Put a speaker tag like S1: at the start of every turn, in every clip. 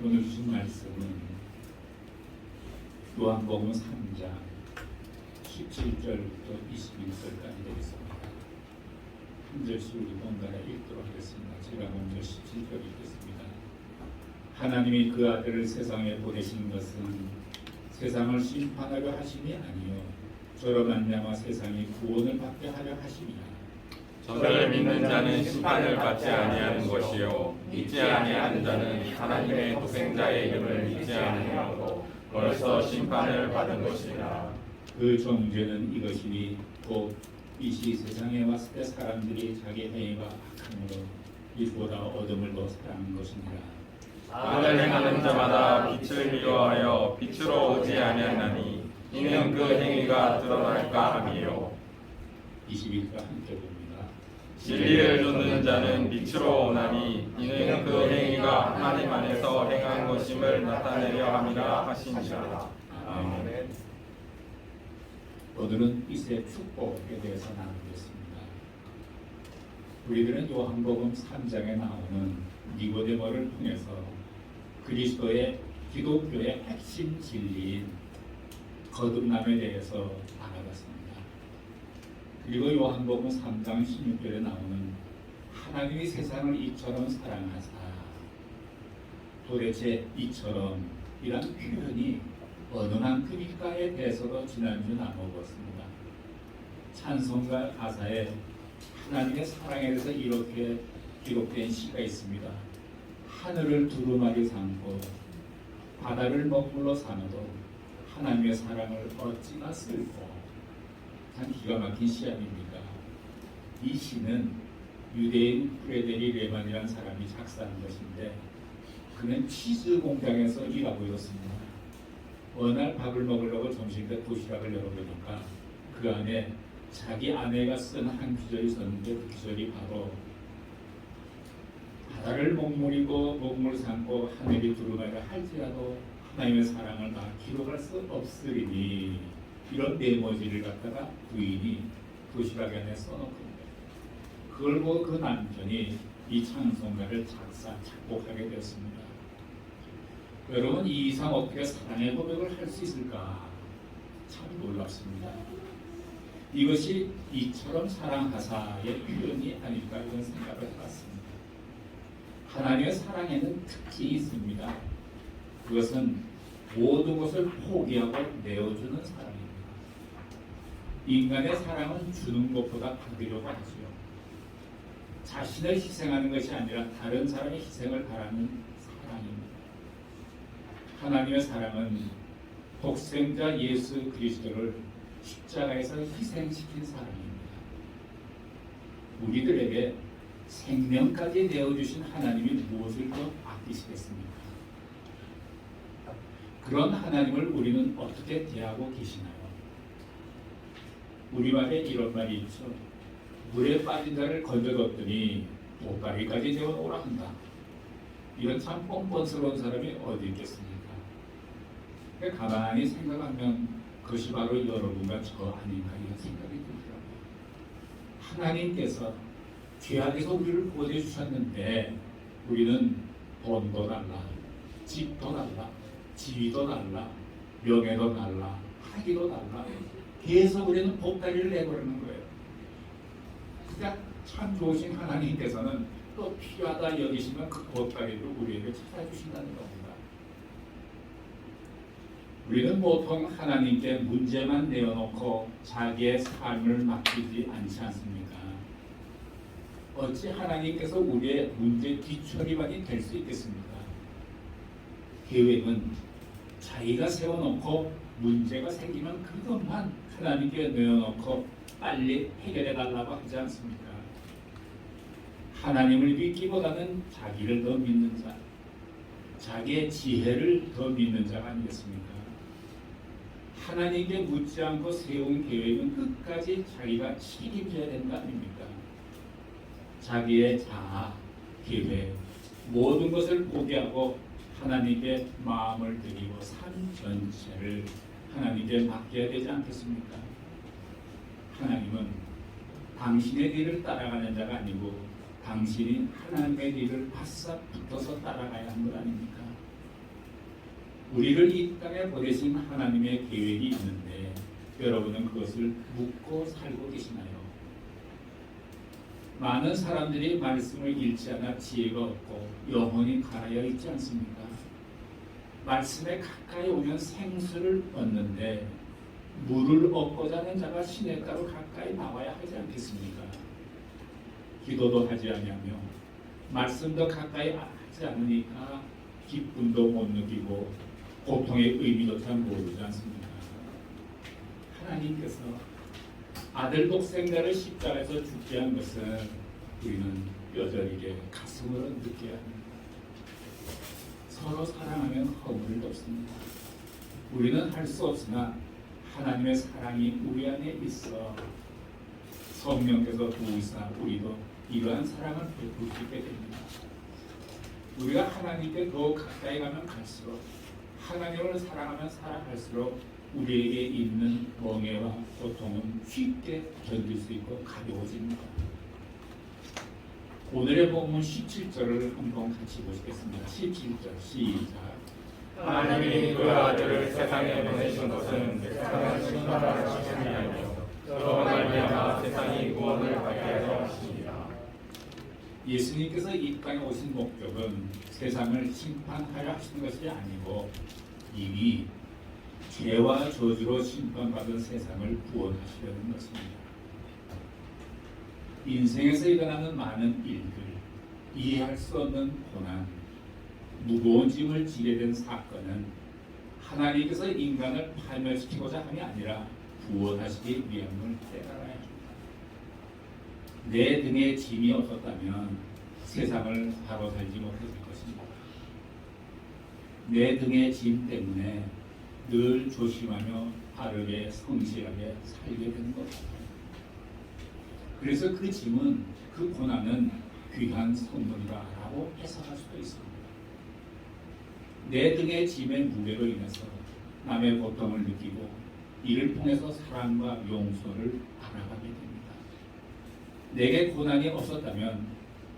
S1: 오늘 주신 말씀은 요한복음 3장 17절부터 21절까지 되겠습니다. 한 절씩 우리 번갈아 읽도록 하겠습니다. 제가 먼저 17절 읽겠습니다. 하나님이 그 아들을 세상에 보내신 것은 세상을 심판하려 하심이 아니요 저로 말미암아 세상이 구원을 받게 하려 하심이라.
S2: 저를 믿는 자는 심판을 받지 아니하는 것이요 믿지 아니하는 자는 하나님의 독생자의 이름을 믿지 아니하고 벌써 심판을 받은 것이라.
S1: 그 정죄는 이것이니 곧 빛이 세상에 왔을 때 사람들이 자기 행위가 악함으로 빛보다 어둠을 더 사랑한 것이니라.
S2: 악을 행하는 자마다 빛을 미워하여 빛으로 오지 아니하나니 이는 그 행위가 드러날까 함이요.
S1: 21절 함께 봅니다.
S2: 진리를 쫓는 자는 빛으로 오나니 이는 그 행위가 하나님 안에서 행한 것임을 나타내려 함이라 하시니라. 아멘.
S1: 오늘은 빛의 축복에 대해서 나누겠습니다. 우리들은 요한복음 3장에 나오는 니고데모를 통해서 그리스도의 기독교의 핵심 진리인 거듭남에 대해서 알아봤습니다. 그리고 요한복음 3장 16절에 나오는 하나님이 세상을 이처럼 사랑하사, 도대체 이처럼 이란 표현이 어느 만큼일까에 대해서도 지난주 나눠봤습니다. 찬송가 가사에 하나님의 사랑에 대해서 이렇게 기록된 시가 있습니다. 하늘을 두루마리 삼고 바다를 먹물로 삼아도 하나님의 사랑을 어찌나 쓸고. 참 기가 막힌 시 아닙니까? 이 시는 유대인 프레데리 레만이라는 사람이 작사한 것인데 그는 치즈 공장에서 일하고 있었습니다. 어느 날 밥을 먹으려고 점심때 도시락을 열어보니까 그 안에 자기 아내가 쓴 한 구절이 있었는데 그 구절이 바로 바다를 먹물이고 먹물 삼고 하늘이 두루마리라 할지라도 하나님의 사랑을 다 기록할 수 없으리니, 이런 네모지를 갖다가 부인이 도시락 안에 써놓거든요. 그걸 보고 그 남편이 이 찬송가를 작곡하게 되었습니다. 여러분, 이 이상 어떻게 사랑의 고백을 할 수 있을까? 참 놀랍습니다. 이것이 이처럼 사랑하사의 표현이 아닐까 이런 생각을 해봤습니다. 하나님의 사랑에는 특징이 있습니다. 그것은 모든 것을 포기하고 내어주는 사랑입니다. 인간의 사랑은 주는 것보다 받으려고 하죠. 자신을 희생하는 것이 아니라 다른 사람의 희생을 바라는 사랑입니다. 하나님의 사랑은 독생자 예수 그리스도를 십자가에서 희생시킨 사랑입니다. 우리들에게 생명까지 내어주신 하나님이 무엇을 더 아끼시겠습니까? 그런 하나님을 우리는 어떻게 대하고 계시나요? 우리말에 이런 말이 있죠. 물에 빠진 자를 건져뒀더니 보따리까지 재워놓으라 한다. 이런 참 뻔뻔스러운 사람이 어디 있겠습니까? 가만히 생각하면 그것이 바로 여러분과 저 아닌가 이런 생각이 들더라고요. 하나님께서 죄악에서 우리를 구원해 주셨는데 우리는 돈도 달라, 집도 달라, 지위도 달라, 명예도 달라, 학위도 달라, 계속 우리는 보따리를 내버리는 거예요. 그러니까 참 좋으신 하나님께서는 또 필요하다 여기시면 그 보따리를 우리에게 찾아주신다는 겁니다. 우리는 보통 하나님께 문제만 내어놓고 자기의 삶을 맡기지 않지 않습니까? 어찌 하나님께서 우리의 문제 뒷처리만이 될 수 있겠습니까? 계획은 자기가 세워놓고 문제가 생기면 그것만 하나님께 내어놓고 빨리 해결해 달라고 하지 않습니까? 하나님을 믿기보다는 자기를 더 믿는 자, 자기의 지혜를 더 믿는 자가 아니겠습니까? 하나님께 묻지 않고 세운 계획은 끝까지 자기가 책임져야 되는 거 아닙니까? 자기의 자아, 계획, 모든 것을 포기하고 하나님께 마음을 드리고 삶 전체를 하나님께 맡겨야 되지 않겠습니까? 하나님은 당신의 길을 따라가는 자가 아니고 당신이 하나님의 길을 바싹 붙어서 따라가야 하는 것 아닙니까? 우리를 이 땅에 보내신 하나님의 계획이 있는데 여러분은 그것을 묻고 살고 계시나요? 많은 사람들이 말씀을 읽지 않아 지혜가 없고 영혼이 가라여 있지 않습니까? 말씀에 가까이 오면 생수를 얻는데 물을 얻고자 하는 자가 시냇가로 가까이 나와야 하지 않겠습니까? 기도도 하지 아니하며 말씀도 가까이 하지 않으니까 기쁨도 못 느끼고 고통의 의미조차 모르지 않습니까? 하나님께서 아들 독생자를 십자가에서 죽게 한 것은 우리는 뼈저리게 가슴으로 느껴야 합니다. 서로 사랑하면 허물이 없습니다. 우리는 할 수 없으나 하나님의 사랑이 우리 안에 있어 성령께서 도우사 우리도 이러한 사랑을 베풀 수 있게 됩니다. 우리가 하나님께 더 가까이 가면 갈수록 하나님을 사랑하면 살아갈수록 우리에게 있는 멍해와 고통은 쉽게 견딜 수 있고 가벼워집니다. 오늘의 본문 17절을 한번 같이 보시겠습니다. 17절 시작.
S2: 하나님이 그 아들을 세상에 보내신 것은 세상을 심판하시기 위하여 그로 말미암아 세상이 구원을 받게 하려 하십니다.
S1: 예수님께서 이 땅에 오신 목적은 세상을 심판하려 하시는 것이 아니고 이미 죄와 저주로 심판받은 세상을 구원하시려는 것입니다. 인생에서 일어나는 많은 일들, 이해할 수 없는 고난, 무거운 짐을 지게 된 사건은 하나님께서 인간을 파멸시키고자 함이 아니라 구원하시기 위함을 깨달아야 합니다. 내 등에 짐이 없었다면 세상을 바로 살지 못했을 것입니다. 내 등의 짐 때문에 늘 조심하며 바르게 성실하게 살게 되는 것입니다. 그래서 그 짐은, 그 고난은 귀한 선물이라고 해석할 수도 있습니다. 내 등의 짐의 무게로 인해서 남의 고통을 느끼고 이를 통해서 사랑과 용서를 알아가게 됩니다. 내게 고난이 없었다면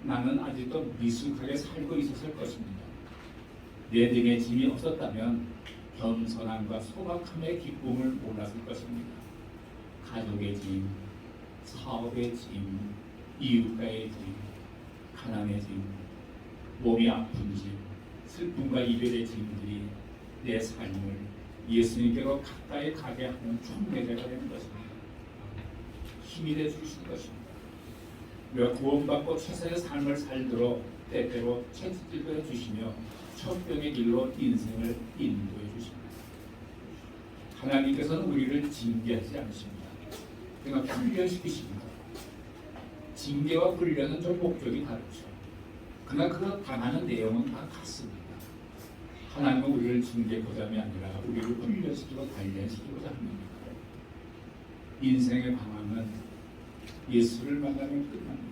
S1: 나는 아직도 미숙하게 살고 있었을 것입니다. 내 등에 짐이 없었다면 겸손함과 소박함의 기쁨을 몰랐을 것입니다. 가족의 짐, 사업의 짐, 이웃과의 짐, 가난의 짐, 몸이 아픈 짐, 슬픔과 이별의 짐들이 내 삶을 예수님께로 가까이 가게 하는 촉매제가 되는 것입니다. 힘이 되주신 것입니다. 우리가 구원받고 최선의 삶을 살도록 때때로 채찍질도 해주시며 천병의 길로 인생을 인도해 주십니다. 하나님께서는 우리를 징계하지 않으십니다. 그러니까 훈련시키십니다. 징계와 훈련은 좀 목적이 다르죠. 그러나 그 당하는 내용은 다 같습니다. 하나님은 우리를 징계하고자 함이 아니라 우리를 훈련시키고 단련시키고자 합니다. 인생의 방황은 예수를 만나면 끝납니다.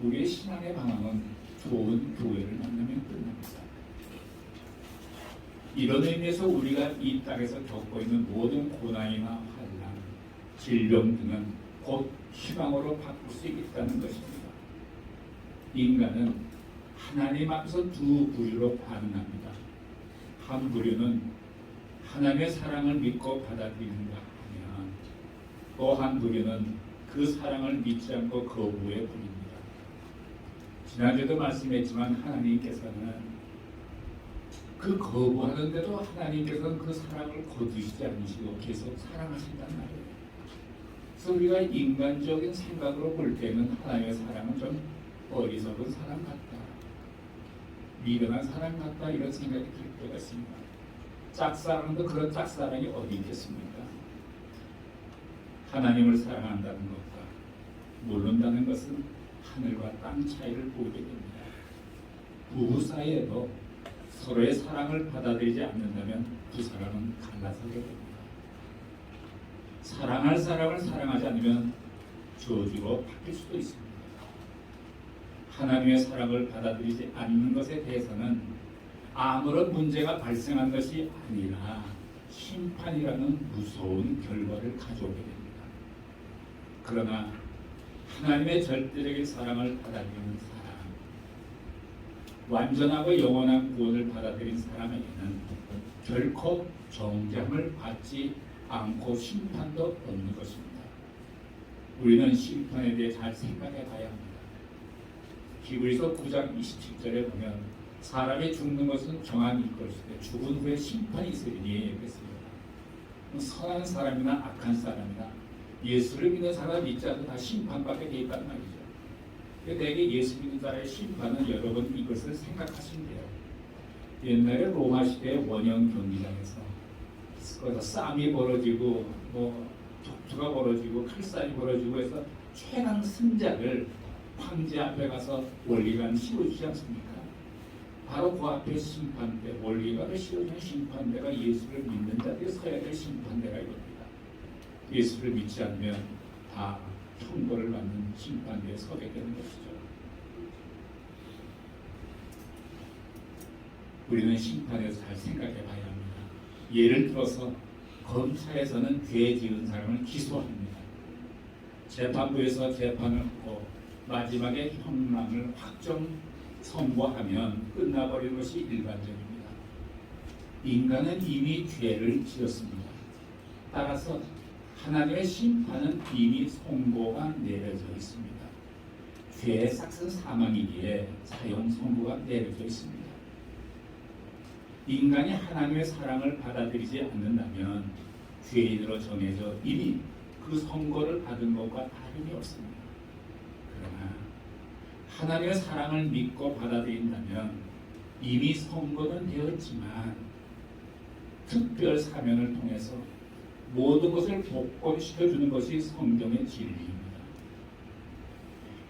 S1: 우리의 신앙의 방황은 좋은 교회를 만나면 끝납니다. 이런 의미에서 우리가 이 땅에서 겪고 있는 모든 고난이나 환난, 질병 등은 곧 희망으로 바꿀 수 있다는 것입니다. 인간은 하나님 앞에서 두 부류로 반응합니다. 한 부류는 하나님의 사랑을 믿고 받아들이는가 하면 또 한 부류는 그 사랑을 믿지 않고 거부해 버립니다. 지난주에도 말씀했지만 하나님께서는 그 거부하는데도 하나님께서는 그 사랑을 거두시지 않으시고 계속 사랑하신단 말이에요. 그래서 우리가 인간적인 생각으로 볼 때는 하나님의 사랑은 좀 어리석은 사랑 같다, 미련한 사랑 같다 이런 생각이 들 때가 있습니다. 짝사랑도 그런 짝사랑이 어디 있겠습니까? 하나님을 사랑한다는 것과 모른다는 것은 하늘과 땅 차이를 보게 됩니다. 부부 사이에도 서로의 사랑을 받아들이지 않는다면 두 사람은 갈라서게 됩니다. 사랑할 사람을 사랑하지 않으면 저주로 바뀔 수도 있습니다. 하나님의 사랑을 받아들이지 않는 것에 대해서는 아무런 문제가 발생한 것이 아니라 심판이라는 무서운 결과를 가져오게 됩니다. 그러나 하나님의 절대적인 사랑을 받아들이는 사람, 완전하고 영원한 구원을 받아들인 사람에게는 결코 정죄함을 받지 않고 심판도 없는 것입니다. 우리는 심판에 대해 잘 생각해 봐야 합니다. 히브리서 9장 27절에 보면 사람이 죽는 것은 정한 일것이되 죽은 후에 심판이 있으리니 그랬습니다. 선한 사람이나 악한 사람이나 예수를 믿는 사람 믿지 않고 다 심판받게 돼 있단 말이죠. 대개 예수 믿는 자의 심판은 여러분 이것을 생각하시면 돼요. 옛날에 로마 시대의 원형 경기장에서 거기서 싸움이 벌어지고 격투가 벌어지고 칼싸움이 벌어지고 해서 최강 승자를 황제 앞에 가서 원리관을 씌워주지 않습니까? 바로 그 앞에 심판대, 원리관을 씌워주는 심판대가 예수를 믿는 자들이 서야 될 심판대가 이겁니다. 예수를 믿지 않으면 다 형벌을 받는 심판대에 서게 되는 것이죠. 우리는 심판에서 잘 생각해 봐야 합니다. 예를 들어서 검찰에서는 죄 지은 사람을 기소합니다. 재판부에서 재판을 하고 마지막에 형량을 확정 선고하면 끝나버리는 것이 일반적입니다. 인간은 이미 죄를 지었습니다. 따라서 하나님의 심판은 이미 선고가 내려져 있습니다. 죄의 삭은 사망이기에 사형 선고가 내려져 있습니다. 인간이 하나님의 사랑을 받아들이지 않는다면 죄인으로 정해져 이미 그 선고를 받은 것과 다름이 없습니다. 그러나 하나님의 사랑을 믿고 받아들인다면 이미 선고는 되었지만 특별 사명을 통해서 모든 것을 복권시켜주는 것이 성경의 진리입니다.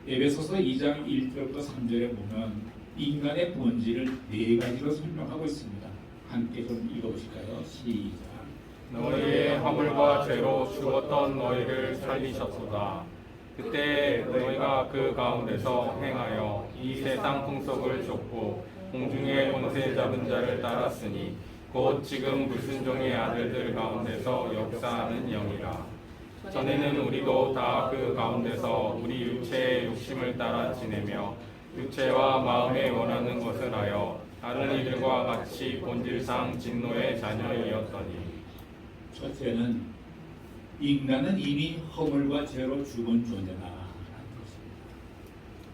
S1: 에베소서 2장 1절부터 3절에 보면 인간의 본질을 네 가지로 설명하고 있습니다. 함께 좀 읽어보실까요? 시작.
S2: 너희의 허물과 죄로 죽었던 너희를 살리셨도다. 그때 너희가 그 가운데서 행하여 이 세상 풍속을 쫓고 공중의 권세 잡은 자를 따랐으니 곧 지금 불순종의 아들들 가운데서 역사하는 영이라. 전에는 우리도 다 그 가운데서 우리 육체의 욕심을 따라 지내며 육체와 마음에 원하는 것을 하여 다른 이들과 같이 본질상 진노의 자녀이었더니.
S1: 첫째는 인간은 이미 허물과 죄로 죽은 존재다라는 것입니다.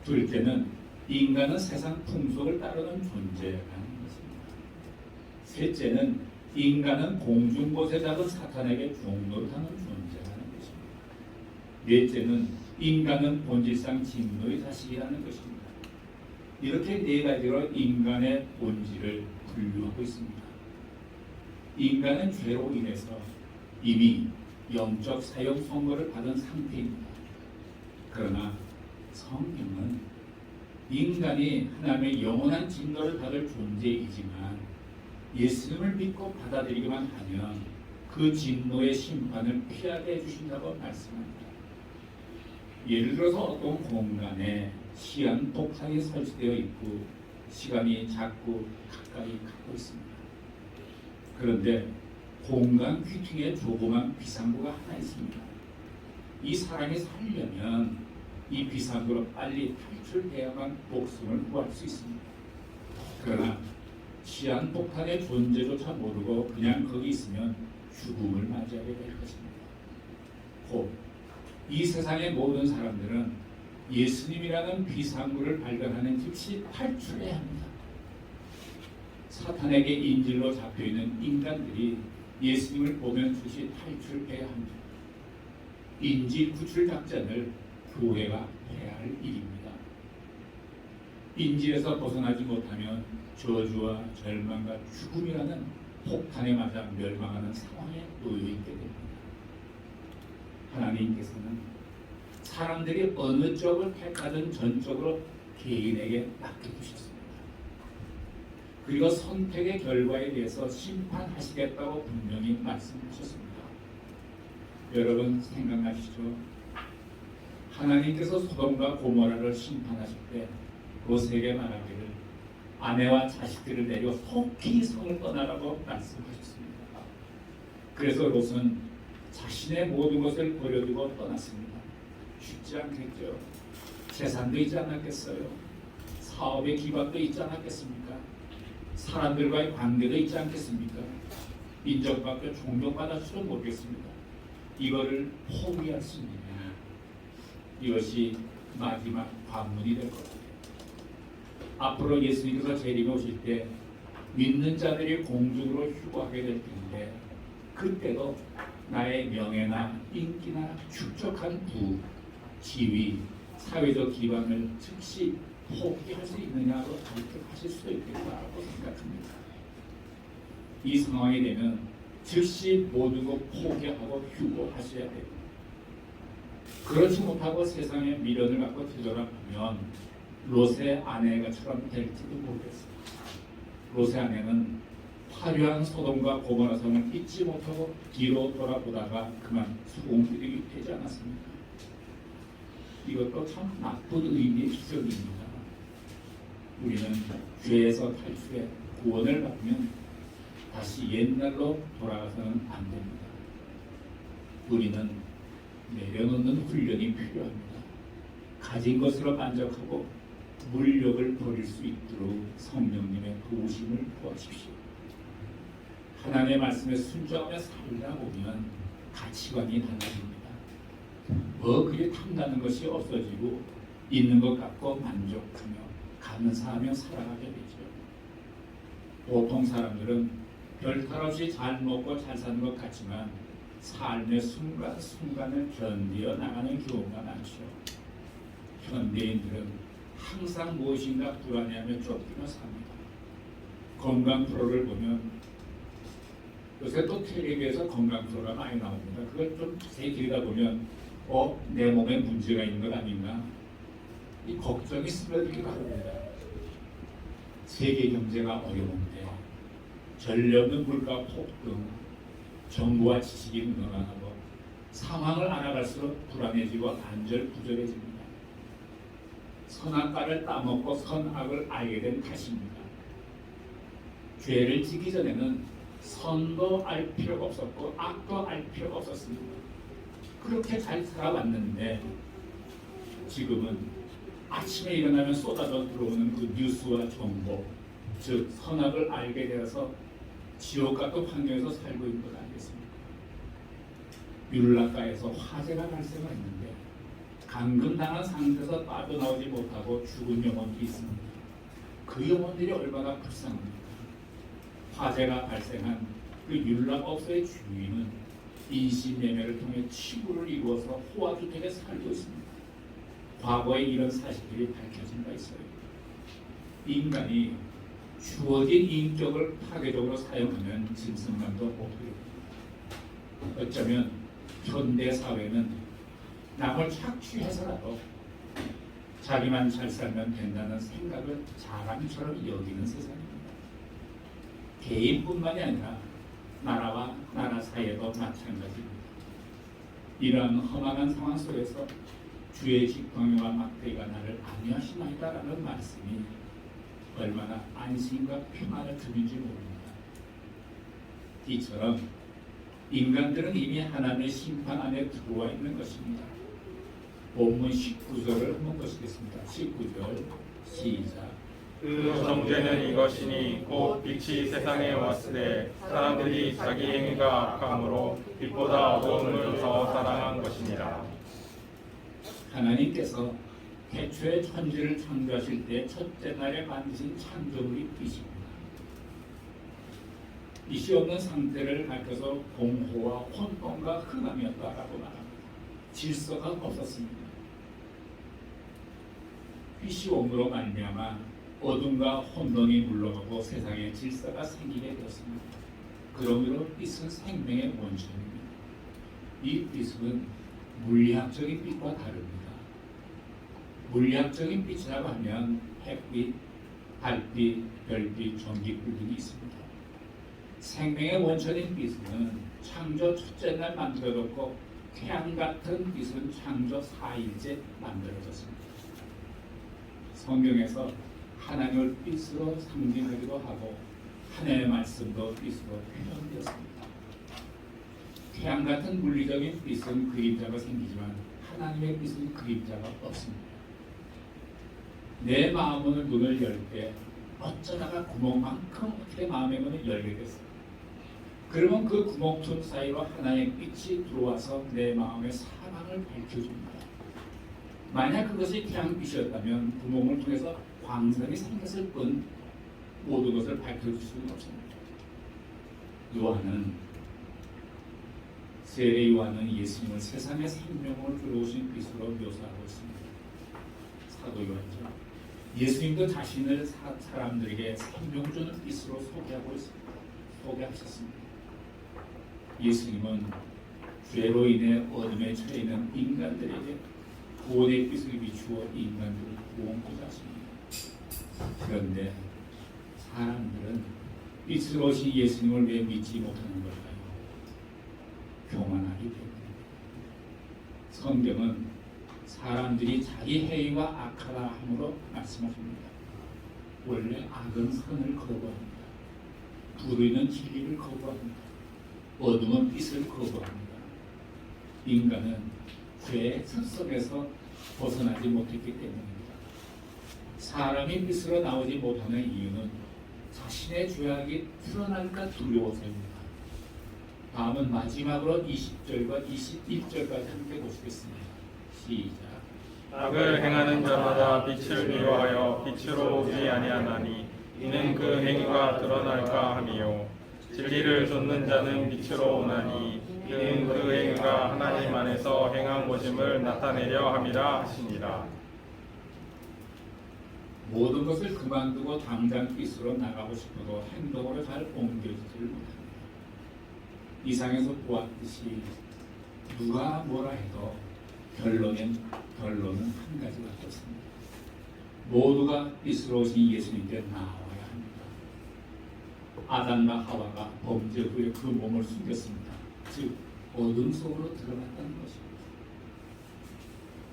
S1: 둘째는 인간은 세상 풍속을 따르는 존재라는 것입니다. 셋째는 인간은 공중곳에 잡은 사탄에게 종노릇하는 존재라는 것입니다. 넷째는 인간은 본질상 진노의 자식이라는 것입니다. 이렇게 네 가지로 인간의 본질을 분류하고 있습니다. 인간은 죄로 인해서 이미 영적 사형 선고를 받은 상태입니다. 그러나 성경은 인간이 하나님의 영원한 진노를 받을 존재이지만 예수님을 믿고 받아들이기만 하면 그 진노의 심판을 피하게 해주신다고 말씀합니다. 예를 들어서 어떤 공간에 시한폭탄이 설치되어 있고 시간이 자꾸 가까이 가고 있습니다. 그런데 공간 귀퉁이에 조그만 비상구가 하나 있습니다. 이 사람이 살려면 이 비상구로 빨리 탈출해야만 목숨을 구할 수 있습니다. 그러나 시한폭탄의 존재조차 모르고 그냥 거기 있으면 죽음을 맞이하게 될 것입니다. 곧 이 세상의 모든 사람들은 예수님이라는 비상구를 발견하는 즉시 탈출해야 합니다. 사탄에게 인질로 잡혀있는 인간들이 예수님을 보면 즉시 탈출해야 합니다. 인질 구출 작전을 교회가 해야 할 일입니다. 인질에서 벗어나지 못하면 저주와 절망과 죽음이라는 폭탄에 맞아 멸망하는 상황에 놓여 있게 됩니다. 하나님께서는 사람들이 어느 쪽을 택하든 전적으로 개인에게 맡겨두셨습니다. 그리고 선택의 결과에 대해서 심판하시겠다고 분명히 말씀하셨습니다. 여러분 생각나시죠? 하나님께서 소돔과 고모라를 심판하실 때 롯에게 말하기를 아내와 자식들을 내려 속히 성을 떠나라고 말씀하셨습니다. 그래서 롯은 자신의 모든 것을 버려두고 떠났습니다. 쉽지 않겠죠. 재산도 있지 않았겠어요. 사업의 기반도 있지 않았겠습니까? 사람들과의 관계도 있지 않겠습니까? 인정받고 존경받았을지도 모르겠습니다. 이거를 포기할 수 있느냐? 이것이 마지막 관문이 될 것 같아요. 앞으로 예수님께서 재림에 오실 때 믿는 자들이 공중으로 휴거하게 될 텐데, 그때도 나의 명예나 인기나 축적한 부, 지위, 사회적 기반을 즉시 포기할 수 있느냐고 질책하실 수도 있겠다고 생각합니다. 이 상황이 되면 즉시 모든 것 포기하고 휴거하셔야 됩니다. 그렇지 못하고 세상의 미련을 갖고 뒤돌아보면 롯의 아내가처럼 될지도 모르겠습니다. 롯의 아내는 화려한 소돔과 고모라 성을 잊지 못하고 뒤로 돌아보다가 그만 수공들이 되지 않았습니까? 이것도 참 나쁜 의미의 기적입니다. 우리는 죄에서 탈출해 구원을 받으면 다시 옛날로 돌아가서는 안 됩니다. 우리는 내려놓는 훈련이 필요합니다. 가진 것으로 만족하고 물욕을 버릴 수 있도록 성령님의 도우심을 구하십시오. 하나님의 말씀에 순종하며 살다 보면 가치관이 달라집니다. 그게 탐나는 것이 없어지고 있는 것 갖고 만족하며 감사하며 살아가게 되죠. 보통 사람들은 별탈 없이 잘 먹고 잘 사는 것 같지만 삶의 순간순간을 견디어 나가는 경우가 많죠. 현대인들은 항상 무엇인가 불안해하며 쫓기며 삽니다. 건강 프로를 보면 요새 또 텔레비에서 건강 프로가 많이 나옵니다. 그걸 좀 자세히 들여다보면 내 몸에 문제가 있는 것 아닌가, 이 걱정이 스며들기도 합니다. 세계 경제가 어려운데 전례 없는 물가 폭등, 정부와 지식이 늘어나고 상황을 알아갈수록 불안해지고 안절부절해집니다. 선악과를 따먹고 선악을 알게 된 탓입니다. 죄를 지기 전에는 선도 알 필요가 없었고 악도 알 필요가 없었습니다. 그렇게 잘 살아왔는데 지금은 아침에 일어나면 쏟아져 들어오는 그 뉴스와 정보, 즉 선악을 알게 되어서 지옥 같은 환경에서 살고 있는 것 아니겠습니까? 율락가에서 화재가 발생했는데 감금당한 상태에서 빠져나오지 못하고 죽은 영혼이 있습니다. 그 영혼들이 얼마나 불쌍합니까? 화재가 발생한 그 율락업소의 주인은 인신매매를 통해 치부를 이루어서 호화주택에 살고 있습니다. 과거에 이런 사실들이 밝혀진 바 있어요. 인간이 주어진 인격을 파괴적으로 사용하면 짐승만도 못하게 됩니다. 어쩌면 현대 사회는 남을 착취해서라도 자기만 잘 살면 된다는 생각을 자랑처럼 여기는 세상입니다. 개인뿐만이 아니라 나라와 나라 사이에도 마찬가지입니다. 이러한 험악한 상황 속에서 주의 직통과 막대기가 나를 안위하시나이다라는 말씀이 얼마나 안심과 평안을 주는지 모릅니다. 이처럼 인간들은 이미 하나님의 심판 안에 들어와 있는 것입니다. 본문 19절을 한번 보시겠습니다. 19절 시작.
S2: 그 정죄는 이것이니 곧 빛이 세상에 왔을 때 사람들이 자기 행위가 악함으로 빛보다 어두움을 더 사랑한 것이니라.
S1: 하나님께서 태초에 천지를 창조하실 때 첫째 날에 만드신 창조물이 빛입니다. 빛이 없는 상태를 가르쳐서 공허와 혼돈과 흑암이었다라고 말합니다. 질서가 없었습니다. 빛이 옴으로 말미암아 어둠과 혼돈이 물러가고 세상에 질서가 생기게 되었습니다. 그러므로 빛은 생명의 원천입니다. 이 빛은 물리학적인 빛과 다릅니다. 물리학적인 빛이라고 하면 햇빛, 달빛, 별빛, 전기불 등이 있습니다. 생명의 원천인 빛은 창조 첫째 날 만들어졌고 태양 같은 빛은 창조 4일째 만들어졌습니다. 성경에서 하나님을 빛으로 상징하기도 하고 하나님의 말씀도 빛으로 표현되었습니다. 태양 같은 물리적인 빛은 그림자가 생기지만 하나님의 빛은 그림자가 없습니다. 내 마음의 문을 열 때 어쩌다가 구멍만큼 어떻게 마음의 문을 열게 됐어요. 그러면 그 구멍 틈 사이로 하나의 빛이 들어와서 내 마음의 사방을 밝혀줍니다. 만약 그것이 태양빛이었다면 구멍을 통해서 광선이 생겼을 뿐 모든 것을 밝혀줄 수는 없습니다. 요한은 세례 요한은 예수님을 세상의 생명을 들어오신 빛으로 묘사하고 있습니다. 사도 요한이죠. 예수님도 자신을 사람들에게 생명 주는 빛으로 소개하고 있습니다. 소개하셨습니다. 예수님은 죄로 인해 어둠에 처해 있는 인간들에게 구원의 빛을 비추어 인간들을 구원하고자 하십니다. 그런데 사람들은 빛으로 오신 예수님을 왜 믿지 못하는 걸까요? 교만하기 때문입니다. 성경은 사람들이 자기 행위가 악하다 함으로 말씀하십니다. 원래 악은 선을 거부합니다. 불의는 진리를 거부합니다. 어둠은 빛을 거부합니다. 인간은 죄의 습성에서 벗어나지 못했기 때문입니다. 사람이 빛으로 나오지 못하는 이유는 자신의 죄악이 드러날까 두려워서입니다. 다음은 마지막으로 20절과 21절까지 함께 보시겠습니다. 시작.
S2: 악을 행하는 자마다 빛을 미워하여 빛으로 오지 아니하나니 이는 그 행위가 드러날까 함이요 진리를 좇는 자는 빛으로 오나니 이는 그 행위가 하나님 안에서 행한 것임을 나타내려 함이라 하시니라.
S1: 모든 것을 그만두고 당장 빛으로 나가고 싶어도 행동으로 잘 옮겨지지를 못합니다. 이상에서 보았듯이 누가 뭐라 해도 결론은 한 가지밖에 없습니다. 모두가 빛으로 오신 예수님께 나와야 합니다. 아담과 하와가 범죄 후에 그 몸을 숨겼습니다. 즉 어둠 속으로 들어갔다는 것입니다.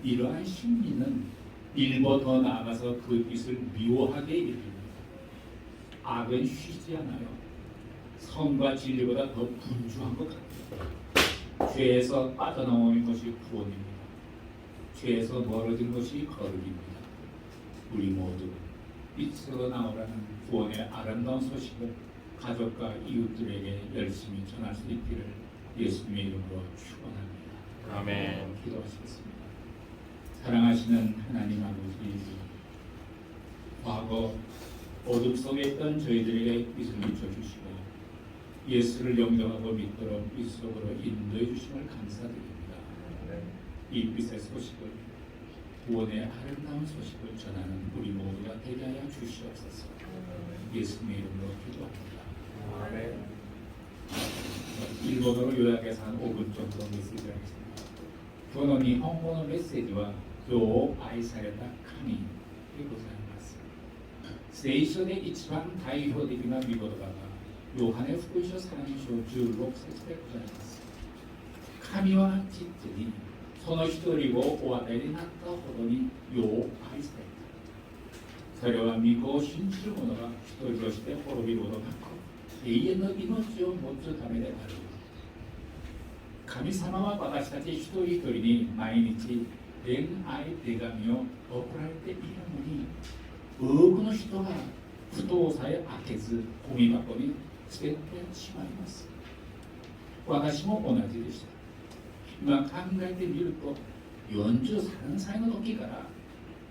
S1: 이러한 심리는 일보 더 나아가서 그 빛을 미워하게 이릅니다. 악은 쉬지 않아요. 선과 진리보다 더 분주한 것 같아요. 죄에서 빠져나오는 것이 구원입니다. 죄에서 멀어진 것이 거룩입니다. 우리 모두 빛으로 나오라는 구원의 아름다운 소식을 가족과 이웃들에게 열심히 전할 수 있기를 예수님의 이름으로 축원합니다.
S2: 아멘.
S1: 기도하시겠습니다. 사랑하시는 하나님 아버지, 과거 어둠 속에 있던 저희들에게 빛을 비춰주시고 예수를 영접하고 믿도록 빛 속으로 인도해 주심을 감사드립니다. 이 빛의 소식을, 구원의 아름다운 소식을 전하는 우리 모두가 되게 하여 주시옵소서. 예수님의 이름으로 기도합니다.
S2: 아멘.
S1: 일본어로 요약해서 한 5분 정도 메시지를 하겠습니다. 今日の日本語のメッセージは今日愛された神でございます。聖書で一番代表的な御言葉がヨハネ福音書3章16節でございます。神は実にその一人をお与えになったほどによう愛された。それは御子を信じる者が一人として滅びることなく永遠の命を持つためである。神様は私たち一人一人に毎日恋愛手紙を送られているのに、多くの人が蓋さえ開けずゴミ箱に捨ててしまいます。私も同じでした。今考えてみると43歳の時から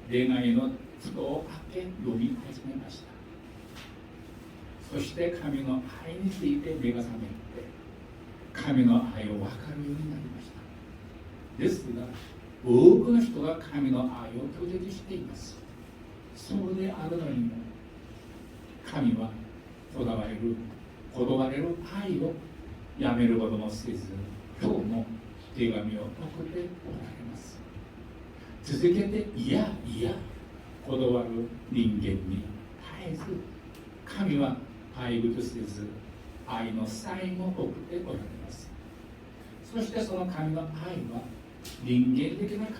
S1: 恋愛の蓋を開け読み始めました。そして神の愛について目が覚めて神の愛を分かるようになりました。ですが多くの人が神の愛を拒絶しています。そうであるのにも神は断れる愛をやめることもせず、今日も手紙を送っておられます。続けていや断る人間に絶えず神は愛物せず愛のサインを送っておられます。そしてその神の愛は人間的な考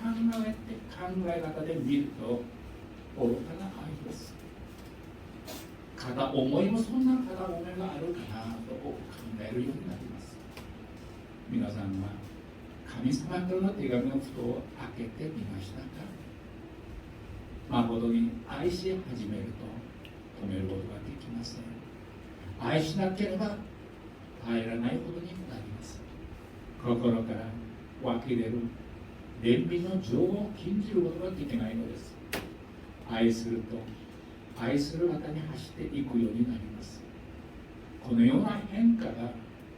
S1: え方で見ると愚かな愛です。片思いもそんな片思いがあるかなと考えるようになります。皆さんは神様からの手紙の蓋を開けてみましたか？誠に愛し始めると止めることができません。愛しなければ耐えられないほどになります。心から湧き出る憐憫の情を禁じることができないのです。愛すると愛する方に走っていくようになります。このような変化が起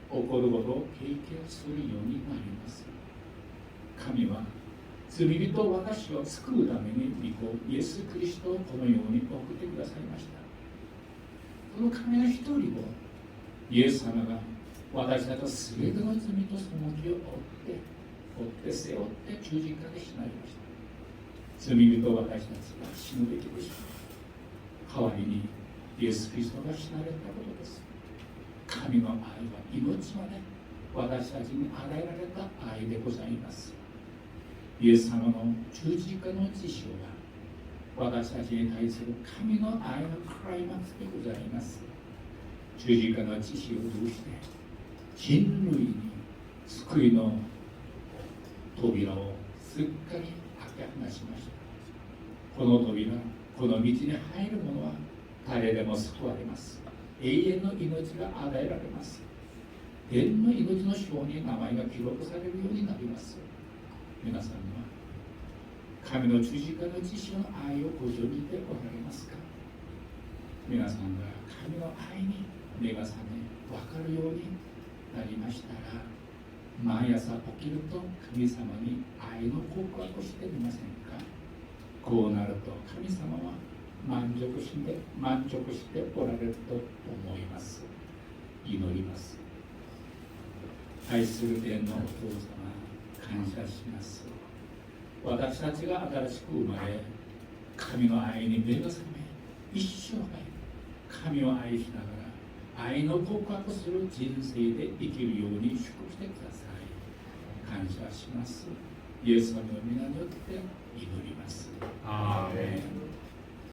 S1: こることを経験するようになります。神は罪人私を救うために御子イエス・キリストをこの世に送ってくださいました。この神の一人をイエス様が私たちの全ての罪と背きを追って背負って十字架で死なれました。罪人私たちが死ぬべきでした。代わりにイエス・キリストが死なれたことです。神の愛は命まで私たちに与えられた愛でございます。イエス様の十字架の実証が私たちに対する神の愛のクライマックスでございます。十字架の実証を通して人類に救いの扉をすっかり開け放しました。この扉、この道に入る者は誰でも救われます。永遠の命が与えられます。天の命の章に名前が記録されるようになります。皆さんは神の十字架の実証の愛をご存じでおられますか？皆さんが神の愛に目が覚め分かるようになりましたら、毎朝起きると神様に愛の告白をしてみませんか？こうなると神様は満足しておられると思います。祈ります。愛する天のお父様、感謝します。私たちが新しく生まれ、神の愛に目が覚め、一生涯神を愛しながら愛の告白する人生で生きるように祝福してください。感謝します。イエス様の皆によって祈ります。
S2: アーメン。